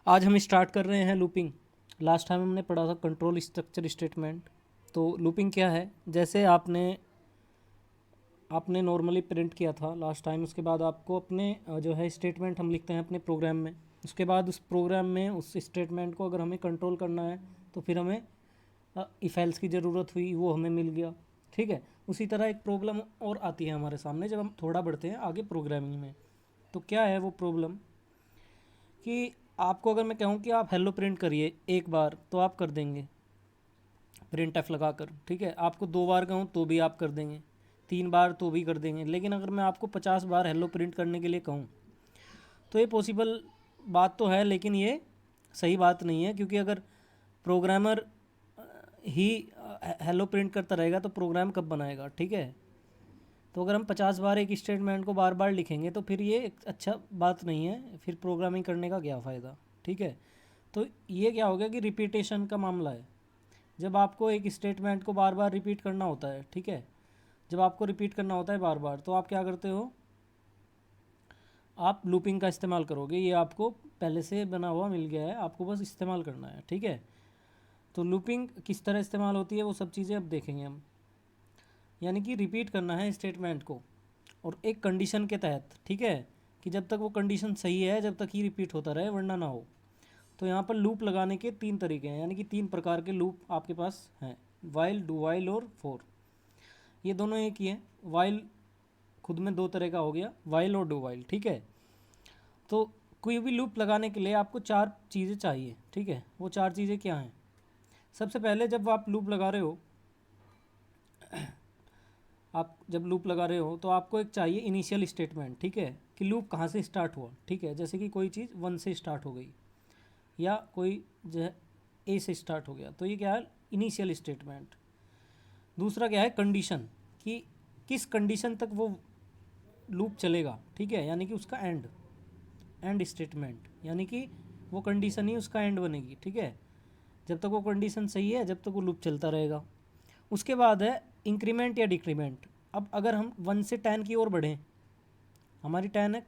आज हम स्टार्ट कर रहे हैं लूपिंग। लास्ट टाइम हमने पढ़ा था कंट्रोल स्ट्रक्चर स्टेटमेंट। तो लूपिंग क्या है, जैसे आपने नॉर्मली प्रिंट किया था लास्ट टाइम, उसके बाद आपको अपने जो है स्टेटमेंट हम लिखते हैं अपने प्रोग्राम में। उसके बाद उस प्रोग्राम में उस स्टेटमेंट को अगर हमें कंट्रोल करना है तो फिर हमें इफ एल्स की ज़रूरत हुई, वो हमें मिल गया। ठीक है, उसी तरह एक प्रॉब्लम और आती है हमारे सामने जब हम थोड़ा बढ़ते हैं आगे प्रोग्रामिंग में। तो क्या है वो प्रॉब्लम कि आपको अगर मैं कहूँ कि आप हेलो प्रिंट करिए एक बार तो आप कर देंगे प्रिंट एफ लगा कर। ठीक है, आपको 2 बार कहूँ तो भी आप कर देंगे, 3 बार तो भी कर देंगे। लेकिन अगर मैं आपको 50 बार हेलो प्रिंट करने के लिए कहूँ तो ये पॉसिबल बात तो है, लेकिन ये सही बात नहीं है। क्योंकि अगर प्रोग्रामर ही हेलो प्रिंट करता रहेगा तो प्रोग्राम कब बनाएगा। ठीक है, तो अगर हम 50 बार एक स्टेटमेंट को बार बार लिखेंगे तो फिर ये एक अच्छा बात नहीं है, फिर प्रोग्रामिंग करने का क्या फ़ायदा। ठीक है, तो ये क्या हो गया कि रिपीटेशन का मामला है। जब आपको एक स्टेटमेंट को बार बार रिपीट करना होता है, ठीक है, जब आपको रिपीट करना होता है बार बार, तो आप क्या करते हो, आप लूपिंग का इस्तेमाल करोगे। ये आपको पहले से बना हुआ मिल गया है, आपको बस इस्तेमाल करना है। ठीक है, तो लूपिंग किस तरह इस्तेमाल होती है वो सब चीज़ें अब देखेंगे हम। यानी कि रिपीट करना है स्टेटमेंट को और एक कंडीशन के तहत। ठीक है, कि जब तक वो कंडीशन सही है जब तक ही रिपीट होता रहे, वरना ना हो। तो यहाँ पर लूप लगाने के 3 तरीके हैं, यानी कि 3 प्रकार के लूप आपके पास हैं, वाइल, डू वाइल और फोर। ये दोनों एक ही हैं। वाइल खुद में 2 तरह का हो गया, वाइल और डू वाइल। ठीक है, तो कोई भी लूप लगाने के लिए आपको 4 चीज़ें चाहिए। ठीक है, वो 4 चीज़ें क्या हैं? सबसे पहले जब आप लूप लगा रहे हो, आप जब लूप लगा रहे हो तो आपको एक चाहिए इनिशियल स्टेटमेंट। ठीक है, कि लूप कहाँ से स्टार्ट हुआ। ठीक है, जैसे कि कोई चीज़ 1 से स्टार्ट हो गई या कोई जो है ए से स्टार्ट हो गया, तो ये क्या है, इनिशियल स्टेटमेंट। दूसरा क्या है, कंडीशन, कि किस कंडीशन तक वो लूप चलेगा। ठीक है, यानी कि उसका एंड स्टेटमेंट, यानी कि वो कंडीशन ही उसका एंड बनेगी। ठीक है, जब तक वो कंडीशन सही है जब तक वो लूप चलता रहेगा। उसके बाद है इंक्रीमेंट या डिक्रीमेंट। अब अगर हम 1 से 10 की ओर बढ़ें, हमारी 10 है,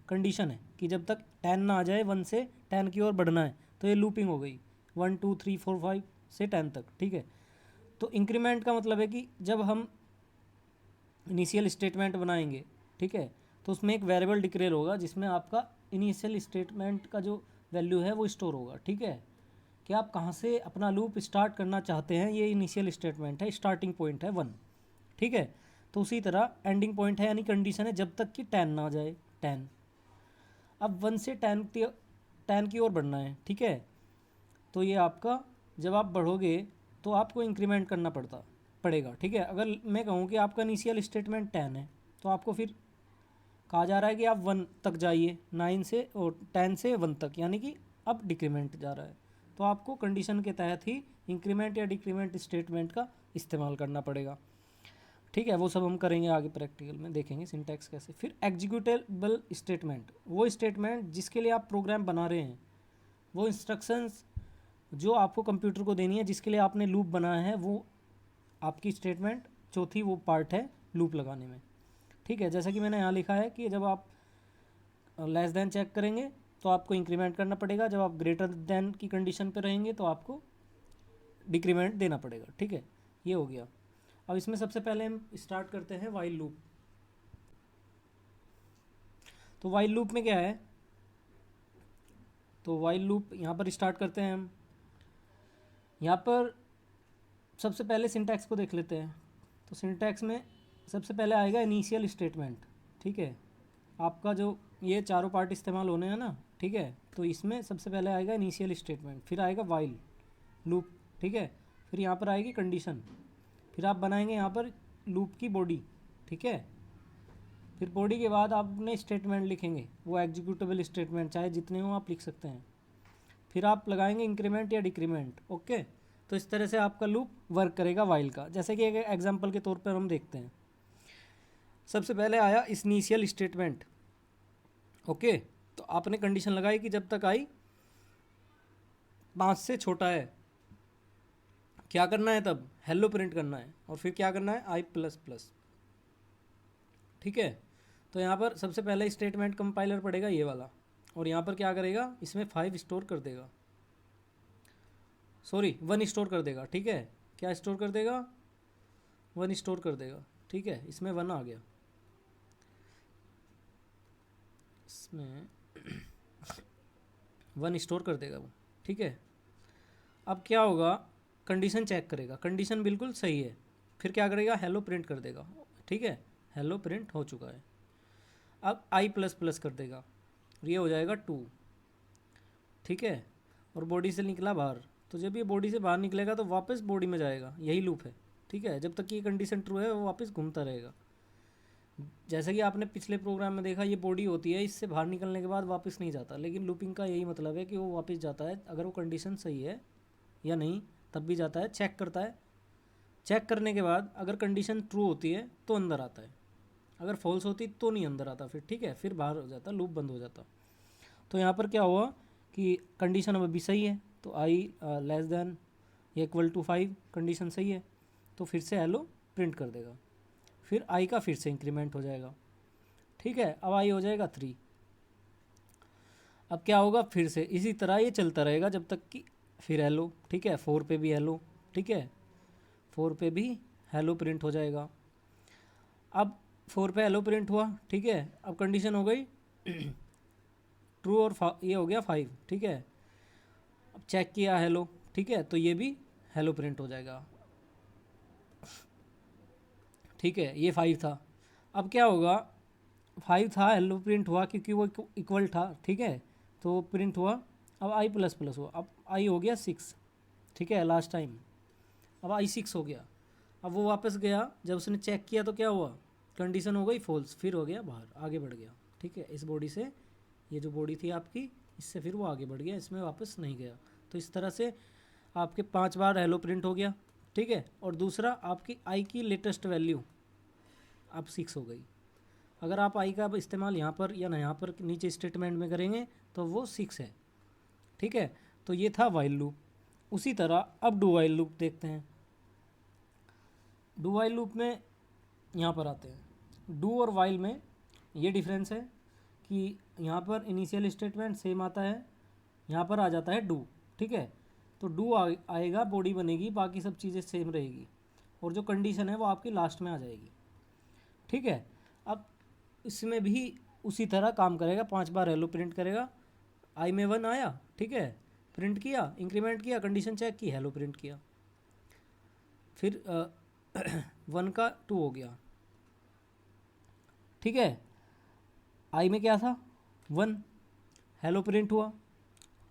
कंडीशन है कि जब तक 10 ना आ जाए 1 से 10 की ओर बढ़ना है, तो ये लूपिंग हो गई 1 2 3 4 5 से 10 तक। ठीक है, तो इंक्रीमेंट का मतलब है कि जब हम इनिशियल स्टेटमेंट बनाएंगे, ठीक है, तो उसमें एक वेरिएबल डिक्लेयर होगा जिसमें आपका इनिशियल स्टेटमेंट का जो वैल्यू है वो स्टोर होगा। ठीक है, कि आप कहाँ से अपना लूप स्टार्ट करना चाहते हैं, ये इनिशियल स्टेटमेंट है, स्टार्टिंग पॉइंट है 1। ठीक है, तो उसी तरह एंडिंग पॉइंट है, यानी कंडीशन है जब तक कि 10 ना आ जाए 10। अब 1 से 10 की ओर बढ़ना है। ठीक है, तो ये आपका जब आप बढ़ोगे तो आपको इंक्रीमेंट करना पड़ेगा। ठीक है, अगर मैं कहूँ कि आपका इनिशियल स्टेटमेंट 10 है तो आपको फिर कहा जा रहा है कि आप 1 तक जाइए, 9 से और 10 से 1 तक, यानी कि अब डिक्रीमेंट जा रहा है। तो आपको कंडीशन के तहत ही इंक्रीमेंट या डिक्रीमेंट स्टेटमेंट का इस्तेमाल करना पड़ेगा। ठीक है, वो सब हम करेंगे आगे प्रैक्टिकल में, देखेंगे सिंटैक्स कैसे। फिर एग्जीक्यूटेबल स्टेटमेंट, वो स्टेटमेंट जिसके लिए आप प्रोग्राम बना रहे हैं, वो इंस्ट्रक्शंस जो आपको कंप्यूटर को देनी है, जिसके लिए आपने लूप बनाया है, वो आपकी स्टेटमेंट चौथी वो पार्ट है लूप लगाने में। ठीक है, जैसा कि मैंने यहाँ लिखा है कि जब आप लेस देन चेक करेंगे तो आपको इंक्रीमेंट करना पड़ेगा, जब आप ग्रेटर देन की कंडीशन पे रहेंगे तो आपको डिक्रीमेंट देना पड़ेगा। ठीक है, ये हो गया। अब इसमें सबसे पहले हम स्टार्ट करते हैं वाइल लूप। तो वाइल लूप में क्या है, तो वाइल लूप यहाँ पर स्टार्ट करते हैं हम। यहाँ पर सबसे पहले सिंटैक्स को देख लेते हैं। तो सिंटैक्स में सबसे पहले आएगा इनिशियल स्टेटमेंट। ठीक है, आपका जो ये चारों पार्ट इस्तेमाल होने हैं ना, ठीक है, तो इसमें सबसे पहले आएगा इनिशियल स्टेटमेंट, फिर आएगा वाइल लूप। ठीक है, फिर यहाँ पर आएगी कंडीशन, फिर आप बनाएंगे यहाँ पर लूप की बॉडी। ठीक है, फिर बॉडी के बाद आप अपने स्टेटमेंट लिखेंगे, वो एग्जीक्यूटेबल स्टेटमेंट चाहे जितने हो आप लिख सकते हैं। फिर आप लगाएंगे इंक्रीमेंट या डिक्रीमेंट। ओके, तो इस तरह से आपका लूप वर्क करेगा वाइल का। जैसे कि एक एग्जांपल के तौर पर हम देखते हैं। सबसे पहले आया इनिशियल स्टेटमेंट। ओके, तो आपने कंडीशन लगाई कि जब तक आई 5 से छोटा है, क्या करना है, तब हेलो प्रिंट करना है, और फिर क्या करना है, आई प्लस प्लस। ठीक है, तो यहाँ पर सबसे पहले स्टेटमेंट कंपाइलर पड़ेगा ये वाला। और यहाँ पर क्या करेगा, इसमें 5 स्टोर कर देगा, सॉरी 1 स्टोर कर देगा, ठीक है। क्या स्टोर कर देगा, 1 स्टोर कर देगा, ठीक है। इसमें 1 आ गया, इसमें 1 स्टोर कर देगा वो, ठीक है। अब क्या होगा, कंडीशन चेक करेगा, कंडीशन बिल्कुल सही है, फिर क्या करेगा, हेलो प्रिंट कर देगा, ठीक है। हेलो प्रिंट हो चुका है। अब आई प्लस प्लस कर देगा, ये हो जाएगा 2, ठीक है। और बॉडी से निकला बाहर, तो जब ये बॉडी से बाहर निकलेगा तो वापस बॉडी में जाएगा, यही लूप है, ठीक है। जब तक ये कंडीशन ट्रू है वो वापस घूमता रहेगा। जैसा कि आपने पिछले प्रोग्राम में देखा, ये बॉडी होती है, इससे बाहर निकलने के बाद वापस नहीं जाता, लेकिन लूपिंग का यही मतलब है कि वो वापस जाता है अगर वो कंडीशन सही है या नहीं, तब भी जाता है, चेक करता है। चेक करने के बाद अगर कंडीशन ट्रू होती है तो अंदर आता है, अगर फॉल्स होती तो नहीं अंदर आता फिर, ठीक है। फिर बाहर हो जाता, लूप बंद हो जाता। तो यहाँ पर क्या हुआ कि कंडीशन अब अभी सही है, तो आई लेस देन या इक्वल टू 5 कंडीशन सही है, तो फिर से हेलो प्रिंट कर देगा। फिर आई का फिर से इंक्रीमेंट हो जाएगा, ठीक है। अब आई हो जाएगा 3। अब क्या होगा, फिर से इसी तरह ये चलता रहेगा जब तक कि फिर हेलो, ठीक है। 4 पे भी हेलो, ठीक है, 4 पे भी हेलो प्रिंट हो जाएगा। अब 4 पे हेलो प्रिंट हुआ, ठीक है। अब कंडीशन हो गई ट्रू और ये हो गया 5, ठीक है। अब चेक किया हेलो, ठीक है, तो ये भी हेलो प्रिंट हो जाएगा, ठीक है। ये 5 था। अब क्या होगा, 5 था, हेलो प्रिंट हुआ क्योंकि वो इक्वल था, ठीक है, तो प्रिंट हुआ। अब आई प्लस प्लस हुआ, अब आई हो गया 6, ठीक है, लास्ट टाइम। अब आई 6 हो गया। अब वो वापस गया, जब उसने चेक किया तो क्या हुआ, कंडीशन हो गई फॉल्स, फिर हो गया बाहर, आगे बढ़ गया, ठीक है। इस बॉडी से, ये जो बॉडी थी आपकी, इससे फिर वो आगे बढ़ गया, इसमें वापस नहीं गया। तो इस तरह से आपके 5 बार हेलो प्रिंट हो गया, ठीक है। और दूसरा, आपकी आई की लेटेस्ट वैल्यू अब 6 हो गई। अगर आप आई का इस्तेमाल यहाँ पर या यहाँ पर नीचे स्टेटमेंट में करेंगे तो वो 6 है, ठीक है। तो ये था वाइल लूप। उसी तरह अब डू वाइल लूप देखते हैं। डू वाइल लूप में यहाँ पर आते हैं। डू और वाइल में ये डिफरेंस है कि यहाँ पर इनिशियल स्टेटमेंट सेम आता है, यहाँ पर आ जाता है डू, ठीक है। तो डू आएगा, बॉडी बनेगी, बाकी सब चीज़ें सेम रहेगी, और जो कंडीशन है वो आपकी लास्ट में आ जाएगी, ठीक है। अब इसमें भी उसी तरह काम करेगा, 5 बार हेलो प्रिंट करेगा। आई में 1 आया, ठीक है, प्रिंट किया, इंक्रीमेंट किया, कंडीशन चेक की, हेलो प्रिंट किया। फिर 1 का 2 हो गया, ठीक है। आई में क्या था, 1, हेलो प्रिंट हुआ,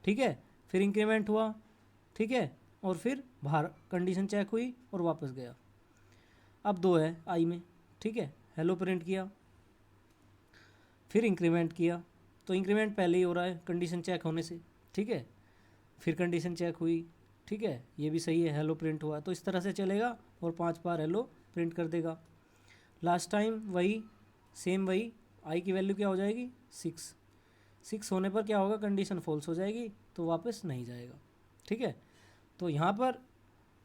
ठीक है। फिर इंक्रीमेंट हुआ, ठीक है, और फिर बाहर कंडीशन चेक हुई और वापस गया। अब 2 है आई में, ठीक है, हेलो प्रिंट किया, फिर इंक्रीमेंट किया, तो इंक्रीमेंट पहले ही हो रहा है कंडीशन चेक होने से, ठीक है। फिर कंडीशन चेक हुई, ठीक है, ये भी सही है, हेलो प्रिंट हुआ। तो इस तरह से चलेगा और 5 बार हेलो प्रिंट कर देगा। लास्ट टाइम वही सेम, वही आई की वैल्यू क्या हो जाएगी, 6 होने पर क्या होगा, कंडीशन फॉल्स हो जाएगी, तो वापस नहीं जाएगा, ठीक है। तो यहाँ पर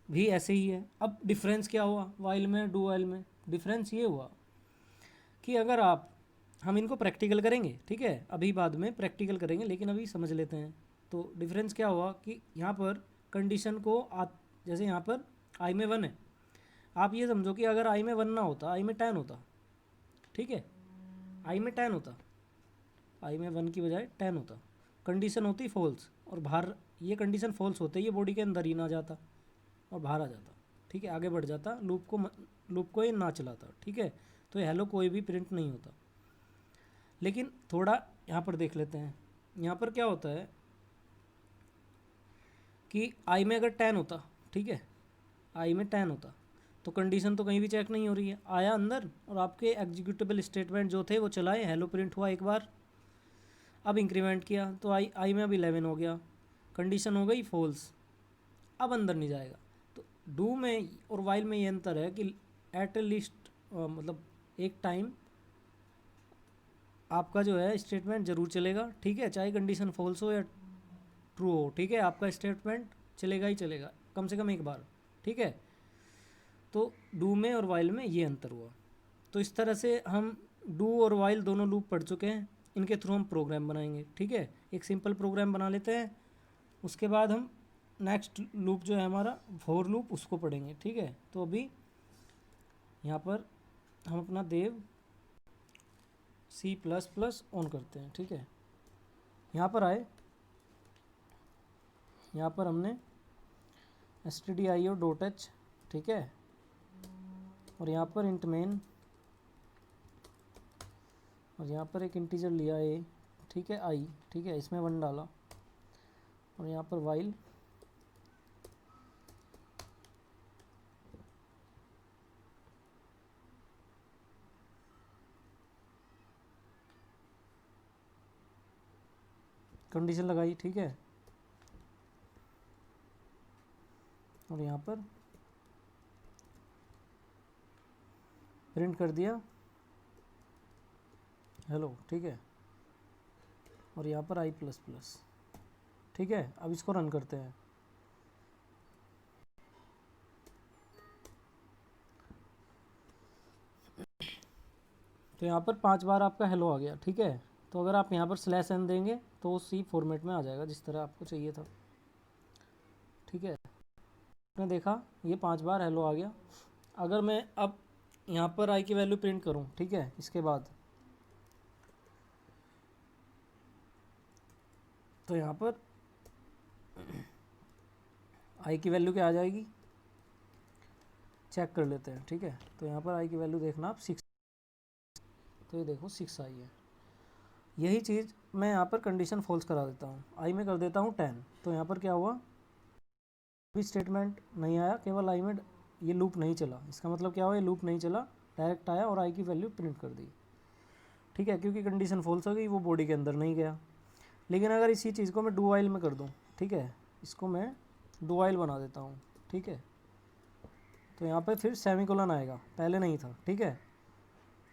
भी ऐसे ही है। अब डिफरेंस क्या हुआ वाइल में डू वाइल में, डिफरेंस ये हुआ कि अगर हम इनको प्रैक्टिकल करेंगे, ठीक है, अभी बाद में प्रैक्टिकल करेंगे, लेकिन अभी समझ लेते हैं। तो डिफरेंस क्या हुआ कि यहाँ पर कंडीशन को जैसे यहाँ पर आई में 1 है, आप ये समझो कि अगर आई में 1 ना होता, आई में 10 होता, ठीक है, आई में 10 होता, आई में 1 की बजाय 10 होता, कंडीशन होती फॉल्स, और बाहर ये कंडीशन फॉल्स होते ये बॉडी के अंदर ही ना जाता और बाहर आ जाता, ठीक है, आगे बढ़ जाता, लूप को ये ना चलाता, ठीक है। तो हेलो कोई भी प्रिंट नहीं होता। लेकिन थोड़ा यहाँ पर देख लेते हैं, यहाँ पर क्या होता है कि आई में अगर 10 होता, ठीक है, आई में 10 होता, तो कंडीशन तो कहीं भी चेक नहीं हो रही है, आया अंदर और आपके एग्जीक्यूटेबल स्टेटमेंट जो थे वो चलाए, हेलो प्रिंट हुआ एक बार, अब इंक्रीमेंट किया तो आई में अब 11 हो गया, कंडीशन हो गई फॉल्स, अब अंदर नहीं जाएगा। तो डू में और वाइल में ये अंतर है कि एट लीस्ट मतलब एक टाइम आपका जो है स्टेटमेंट ज़रूर चलेगा, ठीक है, चाहे कंडीशन फॉल्स हो या ट्रू हो, ठीक है, आपका स्टेटमेंट चलेगा ही चलेगा कम से कम एक बार, ठीक है। तो डू में और वाइल में ये अंतर हुआ। तो इस तरह से हम डू और वाइल दोनों लूप पढ़ चुके हैं। इनके थ्रू हम प्रोग्राम बनाएंगे। ठीक है, एक सिंपल प्रोग्राम बना लेते हैं, उसके बाद हम नेक्स्ट लूप जो है हमारा फॉर लूप उसको पढ़ेंगे। ठीक है, तो अभी यहाँ पर हम अपना देव C++ ऑन करते हैं। ठीक है, यहाँ पर आए, यहाँ पर हमने stdio.h, ठीक है, और यहाँ पर int main, और यहाँ पर एक इंटीजर लिया a, ठीक है, i, ठीक है, इसमें 1 डाला, और यहाँ पर while कंडीशन लगाई। ठीक है, और यहाँ पर प्रिंट कर दिया हेलो। ठीक है, और यहाँ पर i++। ठीक है, अब इसको रन करते हैं। तो यहाँ पर 5 बार आपका हेलो आ गया। ठीक है, तो अगर आप यहाँ पर /n देंगे तो C फॉर्मेट में आ जाएगा जिस तरह आपको चाहिए था। ठीक है, आपने देखा ये 5 बार हेलो आ गया। अगर मैं अब यहाँ पर i की वैल्यू प्रिंट करूँ, ठीक है, इसके बाद तो यहाँ पर i की वैल्यू क्या आ जाएगी, चेक कर लेते हैं। ठीक है, तो यहाँ पर i की वैल्यू देखना आप 6, तो ये देखो 6 आई है। यही चीज़ मैं यहाँ पर कंडीशन फॉल्स करा देता हूँ, i में कर देता हूँ 10, तो यहाँ पर क्या हुआ, भी स्टेटमेंट नहीं आया, केवल i में ये लूप नहीं चला। इसका मतलब क्या हुआ, ये लूप नहीं चला, डायरेक्ट आया और i की वैल्यू प्रिंट कर दी। ठीक है, क्योंकि कंडीशन फॉल्स हो गई, वो बॉडी के अंदर नहीं गया। लेकिन अगर इसी चीज़ को मैं डू वाइल में कर दूँ, ठीक है, इसको मैं डू वाइल बना देता हूँ। ठीक है, तो यहाँ पर फिर सेमीकोलन आएगा, पहले नहीं था। ठीक है,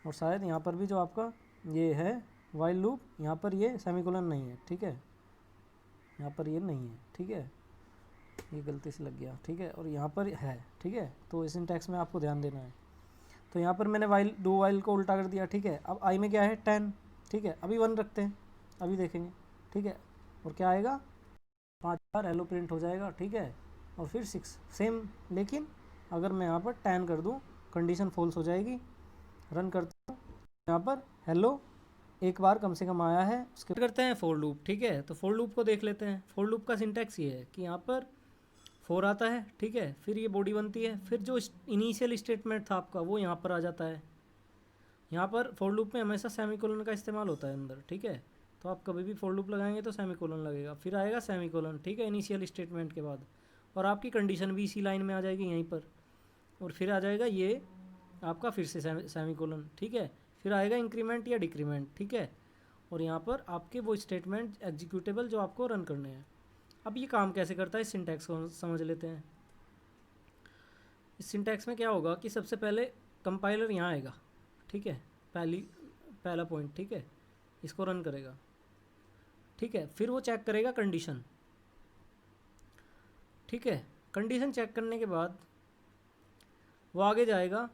और शायद यहाँ पर भी जो आपका ये है वाइल लूप, यहाँ पर ये सेमीकोलन नहीं है। ठीक है, यहाँ पर ये नहीं है। ठीक है, ये गलती से लग गया। ठीक है, और यहाँ पर है। ठीक है, तो इस सिंटैक्स में आपको ध्यान देना है। तो यहाँ पर मैंने वाइल डू वाइल को उल्टा कर दिया। ठीक है, अब आई में क्या है 10। ठीक है, अभी 1 रखते हैं, अभी देखेंगे। ठीक है, और क्या आएगा, 5 बार हेलो प्रिंट हो जाएगा। ठीक है, और फिर 6 सेम, लेकिन अगर मैं यहाँ पर 10 कर दूँ कंडीशन फॉल्स हो जाएगी। रन करता हूँ, यहाँ पर हेलो एक बार कम से कम आया है। उसके करते हैं फॉर लूप। ठीक है, तो फॉर लूप को देख लेते हैं। फॉर लूप का सिंटैक्स ये है कि यहाँ पर 4 आता है। ठीक है, फिर ये बॉडी बनती है, फिर जो इनिशियल स्टेटमेंट था आपका वो यहाँ पर आ जाता है। यहाँ पर फॉर लूप में हमेशा सेमीकोलन का इस्तेमाल होता है अंदर। ठीक है, तो आप कभी भी फॉर लूप लगाएंगे तो सेमीकोलन लगेगा, फिर आएगा सेमीकोलन। ठीक है, इनिशियल स्टेटमेंट के बाद, और आपकी कंडीशन भी इसी लाइन में आ जाएगी यहीं पर, और फिर आ जाएगा ये आपका फिर से सेमीकोलन। ठीक है, फिर आएगा इंक्रीमेंट या डिक्रीमेंट। ठीक है, और यहाँ पर आपके वो स्टेटमेंट एग्जीक्यूटेबल जो आपको रन करने हैं। अब ये काम कैसे करता है, इस सिंटैक्स को समझ लेते हैं। इस सिंटैक्स में क्या होगा कि सबसे पहले कंपाइलर यहाँ आएगा। ठीक है, पहला पॉइंट। ठीक है, इसको रन करेगा। ठीक है, फिर वो चेक करेगा कंडीशन। ठीक है, कंडीशन चेक करने के बाद वो आगे जाएगा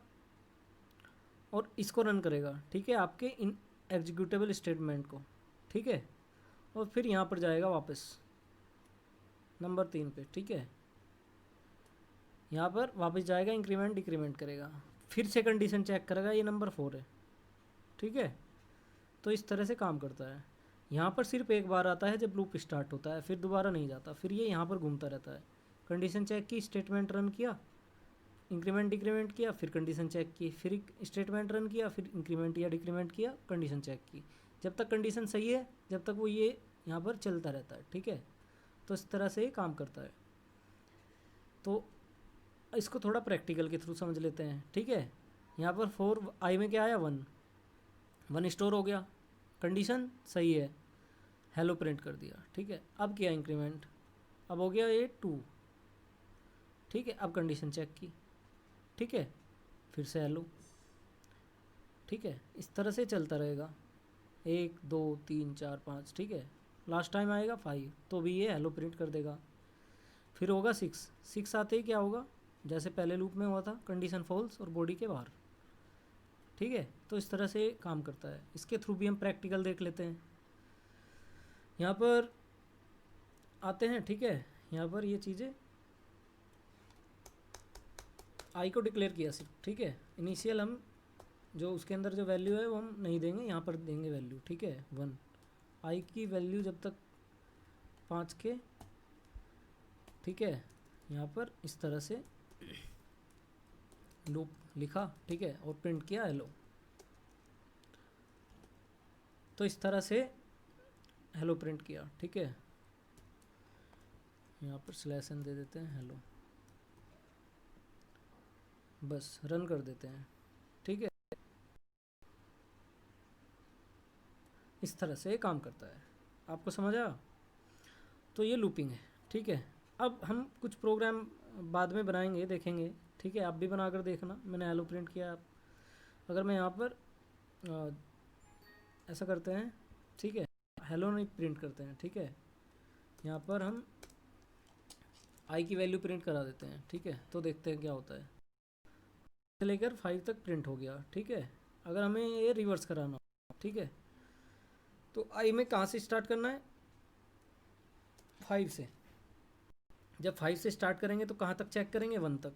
और इसको रन करेगा। ठीक है, आपके इन एग्जीक्यूटेबल स्टेटमेंट को। ठीक है, और फिर यहाँ पर जाएगा वापस नंबर 3 पे। ठीक है, यहाँ पर वापस जाएगा, इंक्रीमेंट डिक्रीमेंट करेगा, फिर से कंडीशन चेक करेगा, ये नंबर 4 है। ठीक है, तो इस तरह से काम करता है। यहाँ पर सिर्फ एक बार आता है जब लूप स्टार्ट होता है, फिर दोबारा नहीं जाता, फिर ये यहाँ पर घूमता रहता है। कंडीशन चेक की, स्टेटमेंट रन किया, इंक्रीमेंट डिक्रीमेंट किया, फिर कंडीशन चेक की, फिर स्टेटमेंट रन किया, फिर इंक्रीमेंट या डिक्रीमेंट किया, कंडीशन चेक की। जब तक कंडीशन सही है, जब तक वो ये यहाँ पर चलता रहता है। ठीक है, तो इस तरह से ये काम करता है। तो इसको थोड़ा प्रैक्टिकल के थ्रू समझ लेते हैं। ठीक है, यहाँ पर 4 आई में क्या आया, 1 स्टोर हो गया, कंडीशन सही है, हेलो प्रिंट कर दिया। ठीक है, अब किया इंक्रीमेंट, अब हो गया ये 2। ठीक है, अब कंडीशन चेक की। ठीक है, फिर से हेलो। ठीक है, इस तरह से चलता रहेगा, 1 2 3 4 5। ठीक है, लास्ट टाइम आएगा 5, तो भी ये हेलो प्रिंट कर देगा। फिर होगा 6 आते ही क्या होगा, जैसे पहले लूप में हुआ था, कंडीशन फॉल्स और बॉडी के बाहर। ठीक है। तो इस तरह से काम करता है। इसके थ्रू भी हम प्रैक्टिकल देख लेते हैं। यहाँ पर आते हैं, ठीक है। यहाँ पर ये चीज़ें आई को डिक्लेयर किया सिर्फ, ठीक है। इनिशियल हम जो उसके अंदर जो वैल्यू है वो हम नहीं देंगे, यहाँ पर देंगे वैल्यू, ठीक है 1। आई की वैल्यू जब तक 5 के, ठीक है। यहाँ पर इस तरह से लूप लिखा, ठीक है, और प्रिंट किया हेलो। तो इस तरह से हेलो प्रिंट किया, ठीक है। यहाँ पर स्लैश एन दे देते हैं हेलो, बस रन कर देते हैं, ठीक है। इस तरह से काम करता है। आपको समझ आया? तो ये लूपिंग है, ठीक है। अब हम कुछ प्रोग्राम बाद में बनाएंगे, देखेंगे, ठीक है। आप भी बना कर देखना। मैंने हेलो प्रिंट किया। अगर मैं यहाँ पर ऐसा करते हैं, ठीक है, हेलो नहीं प्रिंट करते हैं, ठीक है। यहाँ पर हम आई की वैल्यू प्रिंट करा देते हैं, ठीक है। तो देखते हैं क्या होता है। से लेकर 5 तक प्रिंट हो गया, ठीक है। अगर हमें ये रिवर्स कराना हो, ठीक है, तो आई में कहाँ से स्टार्ट करना है? 5 से। जब 5 से स्टार्ट करेंगे तो कहाँ तक चेक करेंगे? 1 तक।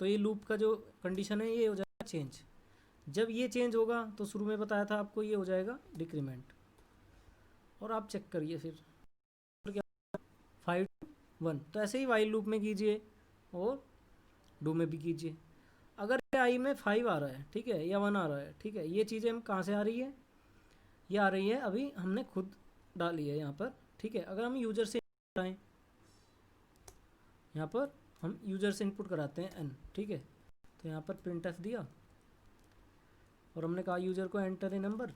तो ये लूप का जो कंडीशन है ये हो जाएगा चेंज। जब ये चेंज होगा तो शुरू में बताया था आपको, ये हो जाएगा डिक्रीमेंट। और आप चेक करिए फिर क्या, 5 1। तो ऐसे ही वाइल लूप में कीजिए और डू में भी कीजिए। अगर आई में 5 आ रहा है, ठीक है, या 1 आ रहा है, ठीक है, ये चीज़ें हम कहाँ से आ रही है? ये आ रही है अभी हमने खुद डाली है यहाँ पर, ठीक है। अगर हम यूज़र से आएँ, यहाँ पर हम यूज़र से इनपुट कराते हैं n, ठीक है। तो यहाँ पर प्रिंट एफ दिया और हमने कहा यूज़र को एंटर ए नंबर।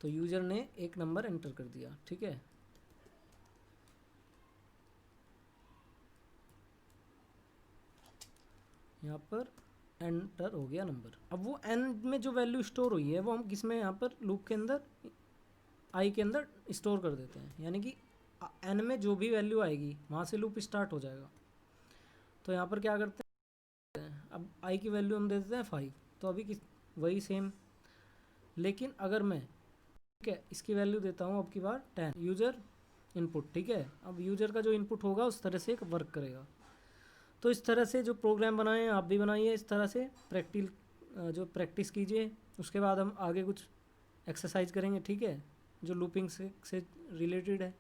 तो यूज़र ने एक नंबर एंटर कर दिया, ठीक है। यहाँ पर एंटर हो गया नंबर। अब वो n में जो वैल्यू स्टोर हुई है वो हम किस में, यहाँ पर लूप के अंदर आई के अंदर स्टोर कर देते हैं। यानी कि n में जो भी वैल्यू आएगी वहाँ से लूप स्टार्ट हो जाएगा। तो यहाँ पर क्या करते हैं, अब आई की वैल्यू हम दे देते हैं 5। तो अभी किस वही सेम, लेकिन अगर मैं, ठीक है, इसकी वैल्यू देता हूँ अब की बार 10 यूज़र इनपुट, ठीक है। अब यूज़र का जो इनपुट होगा उस तरह से वर्क करेगा। तो इस तरह से जो प्रोग्राम बनाए हैं आप भी बनाइए, इस तरह से प्रैक्टिस कीजिए। उसके बाद हम आगे कुछ एक्सरसाइज करेंगे, ठीक है, जो लूपिंग से रिलेटेड है।